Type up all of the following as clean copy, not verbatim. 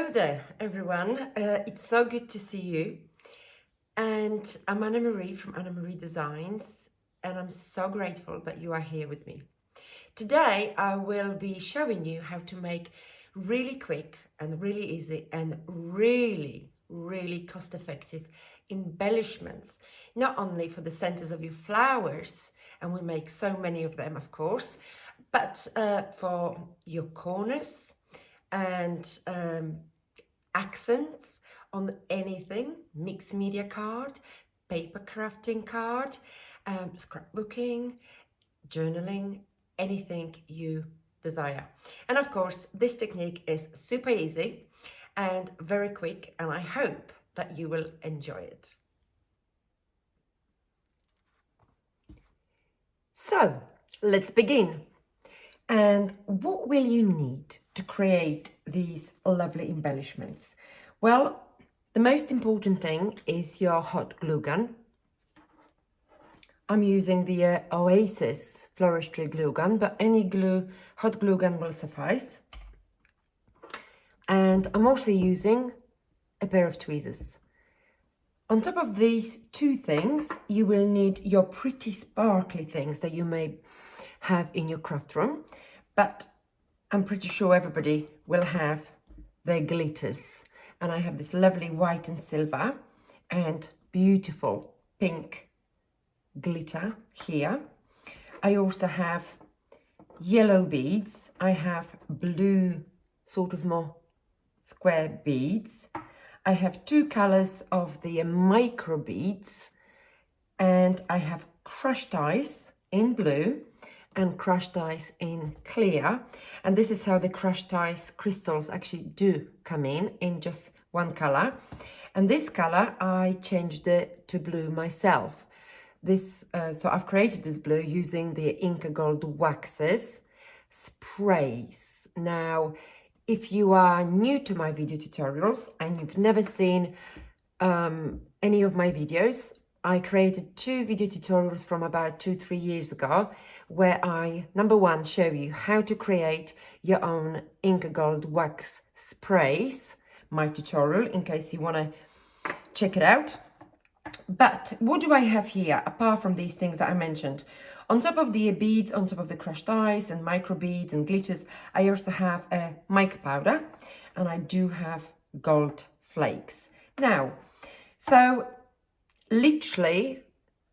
Hello there, everyone. It's so good to see you. And I'm Anna Marie from Anna Marie Designs, and I'm so grateful that you are here with me. Today, I will be showing you how to make really quick and really easy and really cost-effective embellishments, not only for the centers of your flowers, and we make so many of them, of course, but for your corners and accents on anything, mixed media card, paper crafting card, scrapbooking, journaling, anything you desire. And of course, this technique is super easy and very quick, and I hope that you will enjoy it. So let's begin. And what will you need to create these lovely embellishments? Well, the most important thing is your hot glue gun. I'm using the Oasis Floristry glue gun, but any hot glue gun will suffice. And I'm also using a pair of tweezers. On top of these two things, you will need your pretty sparkly things that you may have in your craft room, but I'm pretty sure everybody will have their glitters. And I have this lovely white and silver and beautiful pink glitter here. I also have yellow beads. I have blue, sort of more square beads. I have two colors of the micro beads, and I have crushed ice in blue and crushed ice in clear. And this is how the crushed ice crystals actually do come in just one color. And this color, I changed it to blue myself. So I've created this blue using the Inca Gold Waxes sprays. Now, if you are new to my video tutorials and you've never seen any of my videos, I created two video tutorials from about 2-3 years ago where I, number one, show you how to create your own Inca Gold wax sprays, my tutorial, in case you want to check it out. But what do I have here, apart from these things that I mentioned? On top of the beads, on top of the crushed ice and micro beads and glitters, I also have a mica powder, and I do have gold flakes. Now, so literally,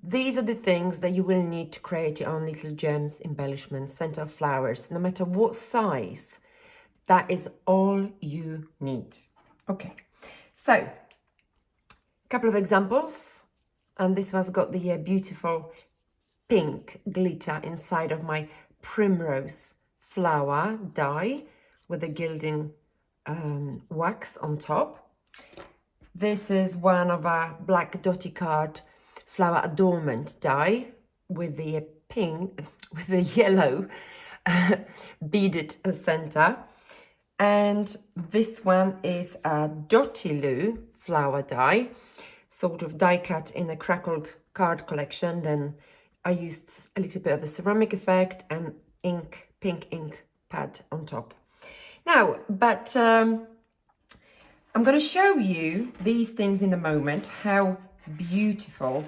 these are the things that you will need to create your own little gems, embellishments, center of flowers, no matter what size. That is all you need. Okay, so a couple of examples, and this one's got the beautiful pink glitter inside of my primrose flower die with the gilding wax on top. This is one of our black dotty card flower adornment die with the yellow beaded center. And this one is a Dottiloo flower die, sort of die cut in a crackled card collection. Then I used a little bit of a ceramic effect and pink ink pad on top. Now, but I'm going to show you these things in a moment, how beautiful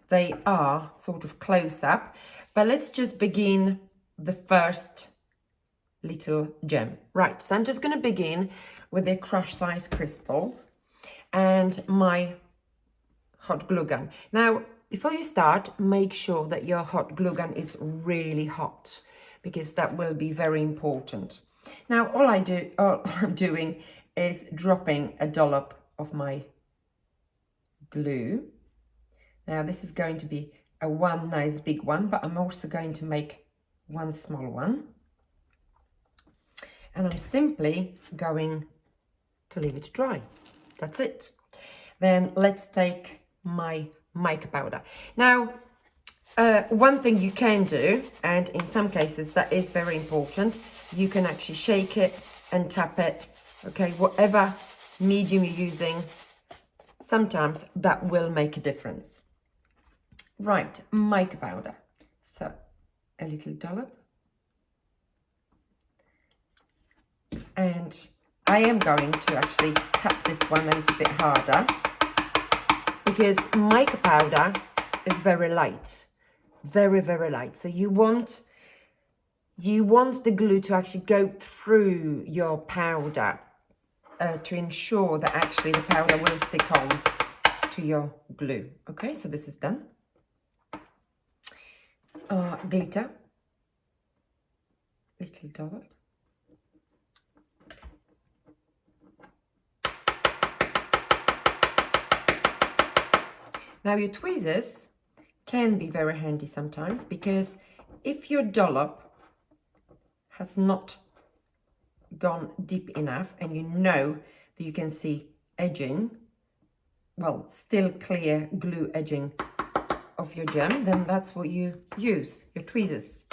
they are, sort of close up. But let's just begin the first little gem. Right, so I'm just going to begin with the crushed ice crystals and my hot glue gun. Now, before you start, make sure that your hot glue gun is really hot, because that will be very important. Now, all I'm doing is dropping a dollop of my glue. Now, this is going to be one nice big one, but I'm also going to make one small one. And I'm simply going to leave it dry. That's it. Then let's take my mica powder. Now, one thing you can do, and in some cases that is very important, you can actually shake it and tap it. Okay, whatever medium you're using, sometimes that will make a difference. Right, mica powder. So a little dollop. And I am going to actually tap this one a little bit harder because mica powder is very light, very, very light. So you want the glue to actually go through your powder to ensure that actually the powder will stick on to your glue. Okay, so this is done. Glitter, little dollop. Now your tweezers can be very handy sometimes, because if your dollop has not gone deep enough and you know that you can see edging, well, still clear glue edging of your gem, then that's what you use, your tweezers.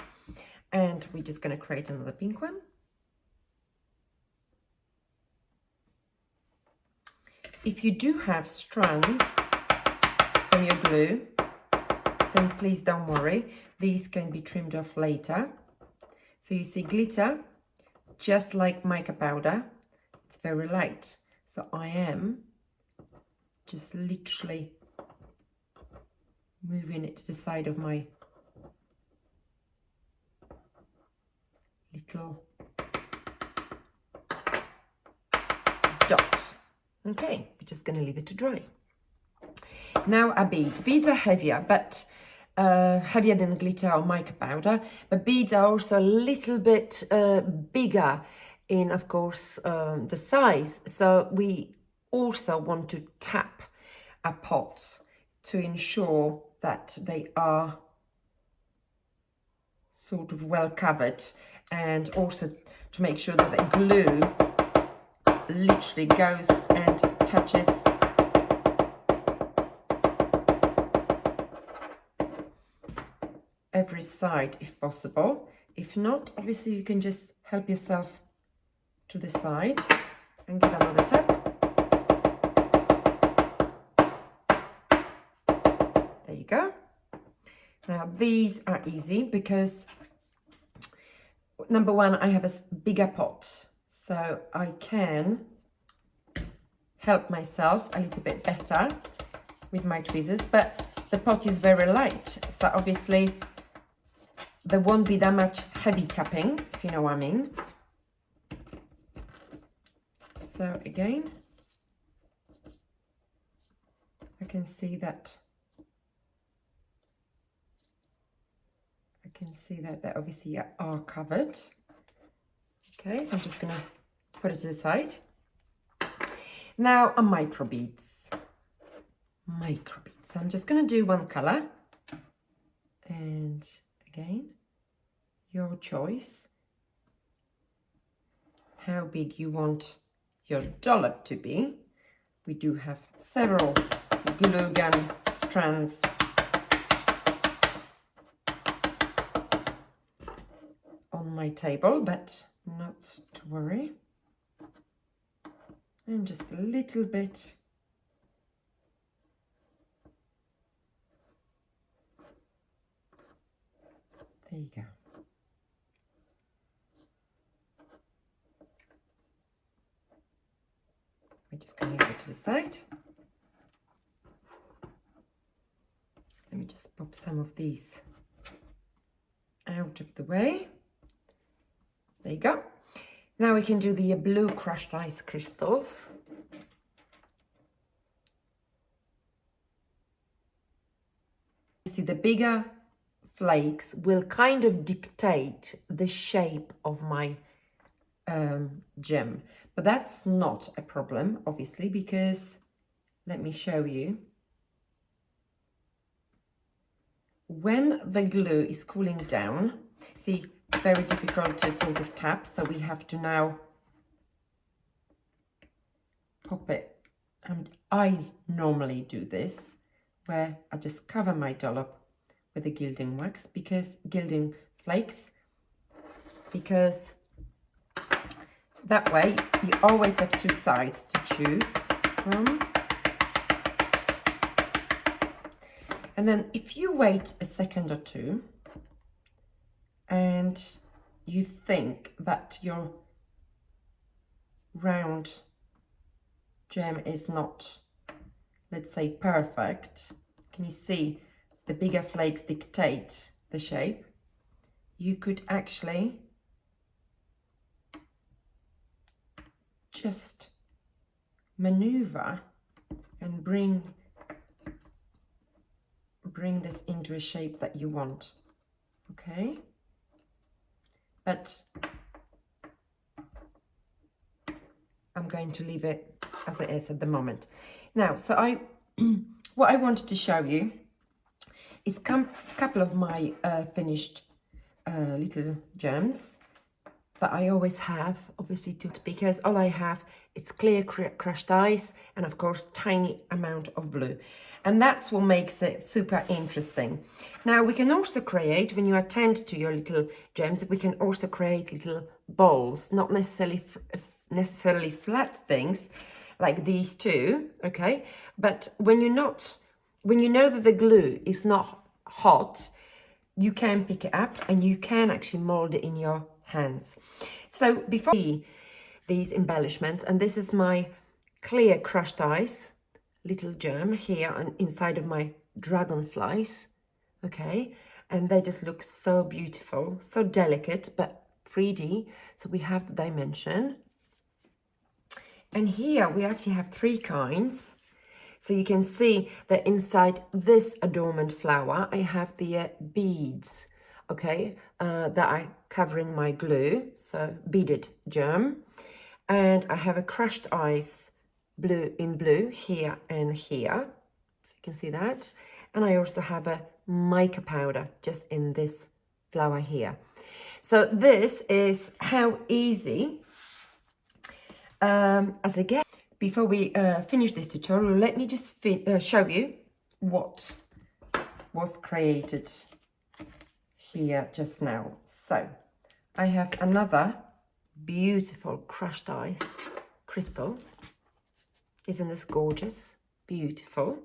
And we're just going to create another pink one. If you do have strands from your glue, then please don't worry, these can be trimmed off later. So you see glitter, just like mica powder, it's very light. So I am just literally moving it to the side of my little dot. Okay, we're just going to leave it to dry. Now our beads. Beads are heavier, but heavier than glitter or mica powder, but beads are also a little bit bigger in, of course, the size. So we also want to tap our pots to ensure that they are sort of well covered, and also to make sure that the glue literally goes and touches every side if possible. If not, obviously you can just help yourself to the side and give another tap. There you go. Now these are easy because number one, I have a bigger pot, so I can help myself a little bit better with my tweezers, but the pot is very light, so obviously there won't be that much heavy tapping, if you know what I mean. So again, I can see that they obviously are covered. Okay, so I'm just gonna put it to the side. Now a micro beads. I'm just gonna do one color, and again, your choice how big you want your dollop to be. We do have several glue gun strands on my table, but not to worry. And just a little bit there you go. We're just going to leave it to the side. Let me just pop some of these out of the way. There you go. Now we can do the blue crushed ice crystals. See, the bigger flakes will kind of dictate the shape of my gem, but that's not a problem, obviously, because let me show you. When the glue is cooling down, see, it's very difficult to sort of tap, so we have to now pop it. And I normally do this, where I just cover my dollop with the gilding wax, because gilding flakes, because that way you always have two sides to choose from. And then if you wait a second or two and you think that your round gem is not, let's say, perfect, can you see the bigger flakes dictate the shape? You could actually just maneuver and bring this into a shape that you want, okay? But I'm going to leave it as it is at the moment. Now, so what I wanted to show you is a couple of my finished little gems that I always have, obviously, because all I have is clear crushed ice and, of course, tiny amount of blue. And that's what makes it super interesting. Now, we can also create, when you attend to your little gems, we can also create little balls, not necessarily flat things like these two, okay? But when you know that the glue is not hot, you can pick it up and you can actually mold it in your hands. So before these embellishments, and this is my clear crushed ice little gem here and inside of my dragonflies, okay, and they just look so beautiful, so delicate, but 3D. So we have the dimension, and here we actually have 3 kinds. So you can see that inside this adornment flower I have the beads, okay, that are covering my glue, so beaded gem, and I have a crushed ice blue in blue here and here, so you can see that, and I also have a mica powder just in this flower here. So this is how easy as I get. Before we finish this tutorial, let me just show you what was created here just now. So I have another beautiful crushed ice crystal. Isn't this gorgeous? Beautiful.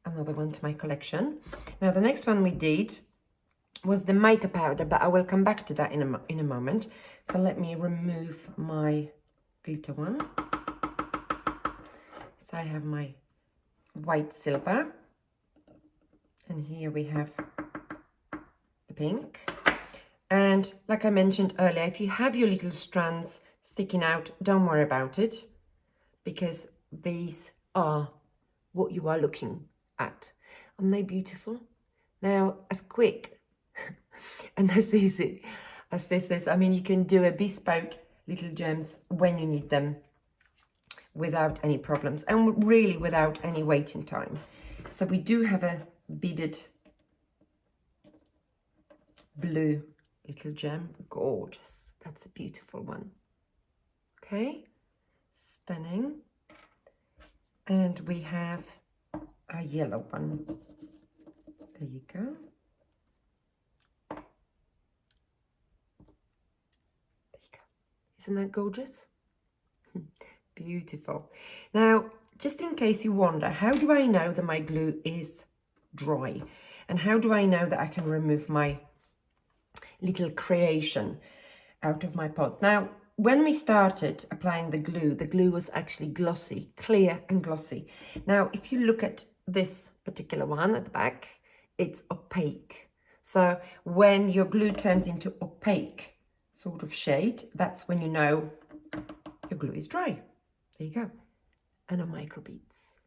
Another one to my collection. Now the next one we did was the mica powder, but I will come back to that in a moment. So let me remove my glitter one. So I have my white silver, and here we have the pink. And like I mentioned earlier, if you have your little strands sticking out, don't worry about it, because these are what you are looking at. Aren't they beautiful? Now, as quick and as easy as this is, I mean, you can do a bespoke little gems when you need them without any problems and really without any waiting time. So we do have a beaded blue little gem. Gorgeous. That's a beautiful one. Okay, stunning. And we have a yellow one. There you go. Isn't that gorgeous? Beautiful. Now, just in case you wonder, how do I know that my glue is dry? And how do I know that I can remove my little creation out of my pot? Now, when we started applying the glue was actually glossy, clear and glossy. Now, if you look at this particular one at the back, it's opaque. So when your glue turns into opaque sort of shade, that's when you know your glue is dry. There you go. And a micro beads.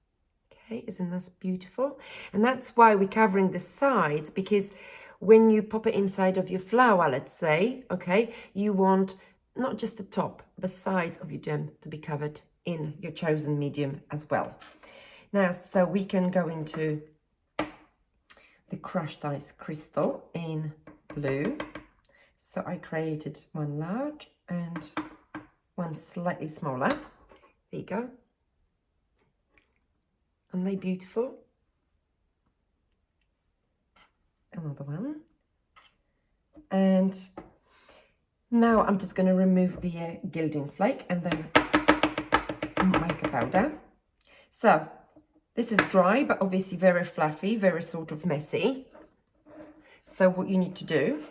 Okay, isn't this beautiful? And that's why we're covering the sides, because when you pop it inside of your flower, let's say, okay, you want not just the top, but sides of your gem to be covered in your chosen medium as well. Now, so we can go into the crushed ice crystal in blue. So I created one large and one slightly smaller. There you go. Aren't they beautiful? Another one. And now I'm just going to remove the gilding flake and then mica powder. So this is dry, but obviously very fluffy, very sort of messy. So what you need to do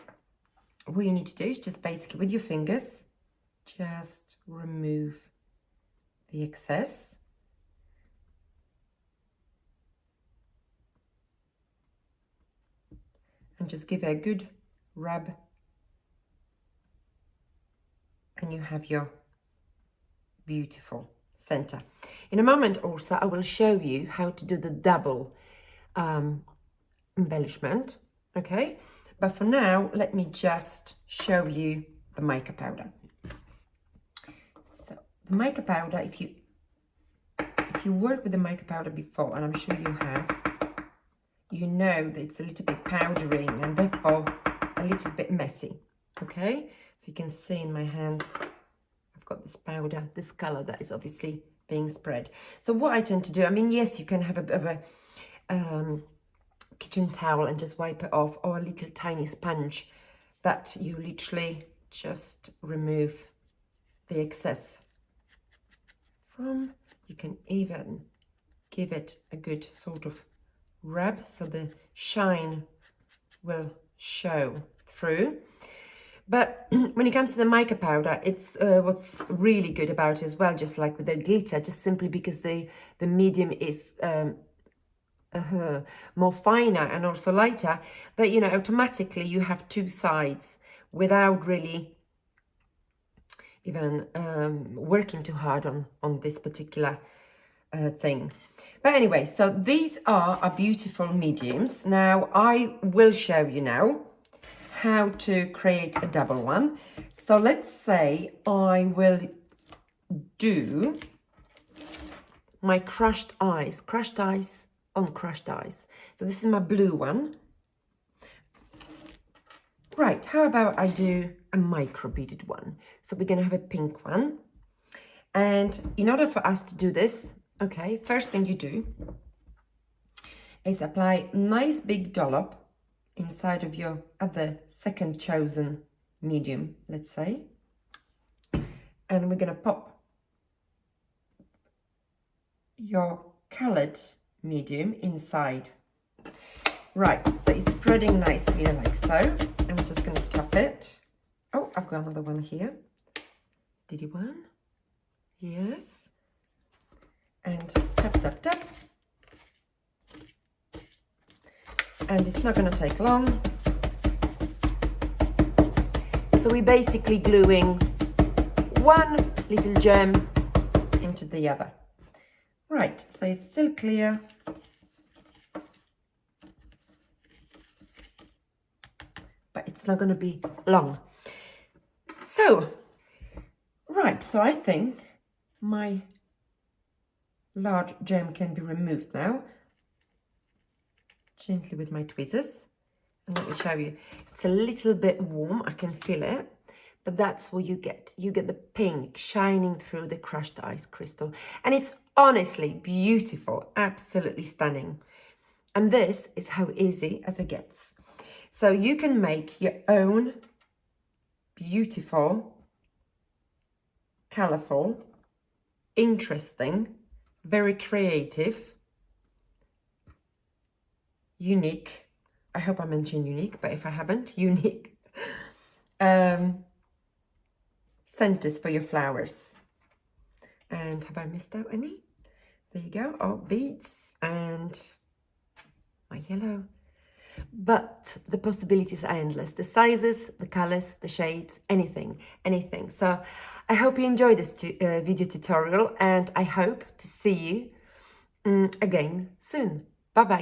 is just basically with your fingers, just remove the excess. And just give it a good rub. And you have your beautiful center. In a moment also, I will show you how to do the double embellishment, okay? But for now, let me just show you the mica powder. So the mica powder, if you work with the mica powder before, and I'm sure you have, you know that it's a little bit powdery and therefore a little bit messy, okay? So you can see in my hands, I've got this powder, this color that is obviously being spread. So what I tend to do, I mean, yes, you can have a bit of a kitchen towel and just wipe it off, or a little tiny sponge that you literally just remove the excess from. You can even give it a good sort of rub so the shine will show through. But when it comes to the mica powder, it's what's really good about it as well, just like with the glitter, just simply because the medium is more finer and also lighter, but you know, automatically you have two sides without really even working too hard on this particular thing. But anyway, so these are our beautiful mediums. Now I will show you now how to create a double one. So let's say I will do my crushed eyes on crushed eyes. So this is my blue one. Right, how about I do a micro beaded one? So we're gonna have a pink one. And in order for us to do this, okay, first thing you do is apply nice big dollop inside of your other second chosen medium, let's say. And we're gonna pop your colored medium inside. Right, so it's spreading nicely like so. I'm just gonna tap it. Oh, I've got another one here. Did you one? Yes. And tap, tap, tap. And it's not going to take long. So we're basically gluing one little gem into the other. Right, so it's still clear. But it's not going to be long. So, right, so I think my large gem can be removed now. Gently with my tweezers, and let me show you. It's a little bit warm, I can feel it, but that's what you get. You get the pink shining through the crushed ice crystal, and it's honestly beautiful, absolutely stunning. And this is how easy as it gets. So you can make your own beautiful, colorful, interesting, very creative, unique, I hope I mentioned unique, but if I haven't, unique centers for your flowers. And have I missed out any? There you go. Oh, beads and my yellow. But the possibilities are endless. The sizes, the colors, the shades, anything. So I hope you enjoyed this video tutorial, and I hope to see you again soon.